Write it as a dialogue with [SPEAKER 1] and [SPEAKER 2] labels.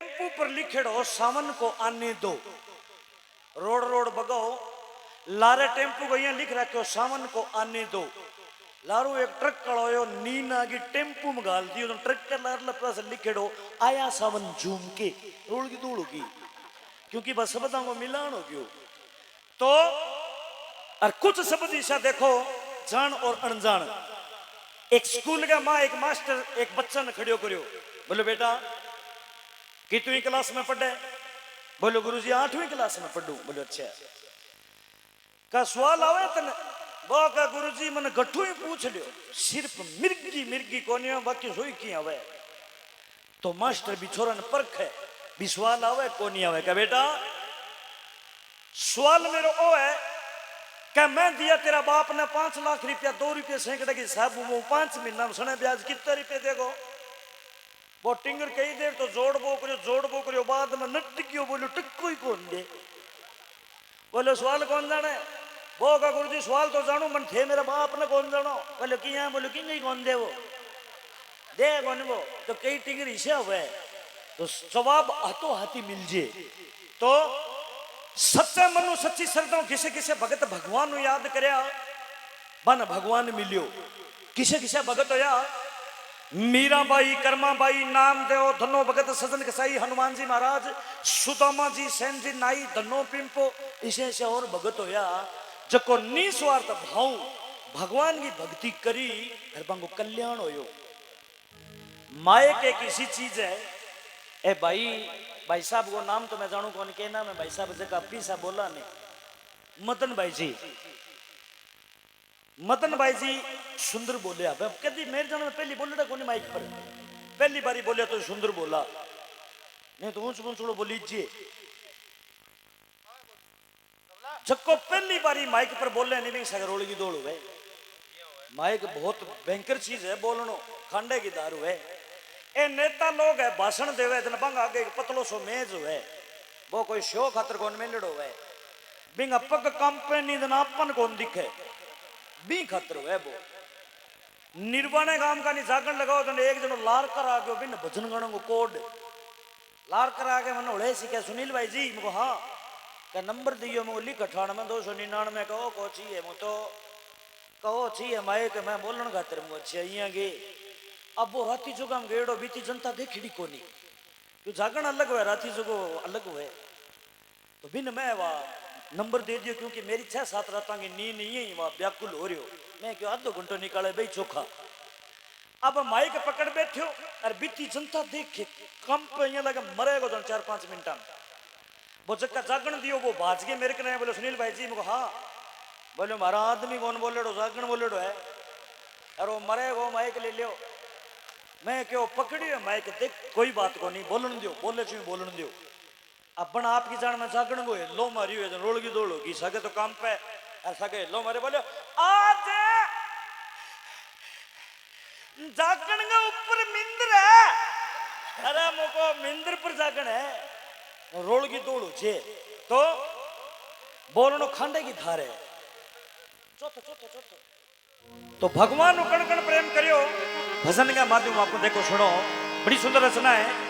[SPEAKER 1] Tempo पर लिखेड़ो सावन को आने दो, रोड रोड बगाओ, लारे टेम्पू को यहाँ लिख रखे हो सावन को आने दो। लारू एक ट्रक कड़ो नीन आगे टेम्पू में गाल दियो तो ट्रक के लार लपड़ा से लिखेड़ो आया सावन झूम के रोड़ की दौड़ होगी, क्योंकि बस शब्दों को मिलान हो गयो। तो और कुछ शब्द ऐसा देखो जान और अनजान। एक स्कूल का माँ एक मास्टर एक बच्चा ने खड़ियो करियो, बोलो बेटा कितनी क्लास में पढ़े? बोलो गुरुजी 8वीं क्लास में पढ़ू। बोलो अच्छा। का सवाल आवे तने? वो का गुरुजी मैंने गठू ही पूछ लियो, सिर्फ मिर्गी मिर्गी कोनी बाकी सोई की आवे। तो मास्टर भी छोरा ने परख है भी सवाल आवे कोनी आवे। का बेटा सवाल मेरा ओ है कि मैं दिया तेरा बाप ने 5 लाख रुपया 2 रुपये सैकड़े की साहब वो 5 महीना में सुने ब्याज कितने रुपये देगो? वो टिंगर कई देर तो जोड़ बो करो बाद में नट क्यों बोलो टक्को ही कौन दे। बोलो सवाल कौन जाने? वो का गुरुजी सवाल तो जानू मन थे मेरा बाप ने कौन जानो? बोलो कि यहाँ बोलो कि नहीं कौन दे वो दे कौन वो? तो कई टिंगर इसे हुए तो जवाब हाथों हाथी मिल जे। तो सच्चे मनु सच्ची श्रद्धा किसे किसे भगत भगवान याद करया बन भगवान मिलियो। किसे किसे भगत होया मीराबाई कर्माबाई नामदेव धनो भगत सजन कसाई हनुमान जी महाराज सुदामा जी सैन जी नाई धनो पिंपो इसे से और भगत होया जको निस्वार्थ भाव भगवान की भक्ति करी हर को कल्याण होयो। माए के किसी चीज है ए भाई साहब को नाम तो मैं जानू कौन के नाम है भाई साहब जगह पीसा बोला नहीं मदन भाई जी सुंदर बोले। अब कभी मेरे जन्म में पहली बोले कोनी माइक पर पहली बारी बोले तो सुंदर बोला नहीं तो ऊंच ऊंच बोलीजिए। जब पहली बारी माइक पर बोले नहीं सगर रोली की दौड़ हुए। माइक बहुत भयंकर चीज है बोलनो खांडे की दारू है। ए नेता लोग है भाषण देवे दिन बंग आगे पतलो सो मेज हुए वो कोई शो खातर कौन मेलड़ो हुए बिंग पग कंपनी दिन अपन कौन दिखे बी खतर है वो निर्वाणे काम का नहीं जागरण लगाओ तो एक जनो लार कर आ गयो बिन भजन गणों को कोड लार कर आ गए मैंने उड़े सीखे सुनील भाई जी मुझको हाँ का नंबर दियो मुझको लिख 98 299 कहो को चाहिए मुझे तो कहो चाहिए माए के मैं बोलन खातर मुझको अच्छा यहाँ गे। अब वो राती जो काम गेड़ो बीती जनता देखी कोनी तो जागरण अलग हुआ राती जो अलग हुए तो बिन मैं वहाँ नंबर दे दियो क्योंकि मेरी 6-7 रात की नींद नहीं है वहां व्याकुल हो रही हो। मैं क्यों आधो घंटो निकाले भाई चोखा। अब माइक पकड़ बैठो और बीती जनता देखे कंप यहाँ लगे मरेगा तो 4-5 मिनट में वो जगह जागरण दियो वो भाज के मेरे को बोले सुनील भाई जी मुझको हाँ बोलो मारा आदमी कौन बोले जागरण बोले है और वो मरेगा माइक ले लियो। मैं क्यों पकड़ी है माइक देख कोई बात को नहीं बोलन दियो बोले चाहिए बोलन दियो। अपन आपकी जान में जागरण को लो मारी हुई रोल की दौड़ होगी सके तो काम पे सके लो मारे बोले आज जागरण के ऊपर मिंदर है। अरे मुको मिंदर पर जागरण है रोल की दौड़ छे तो बोलनो खांडे की धार है चौथो तो भगवान कण कण प्रेम करियो भजन का माध्यम आपको देखो सुनो बड़ी सुंदर रचना है।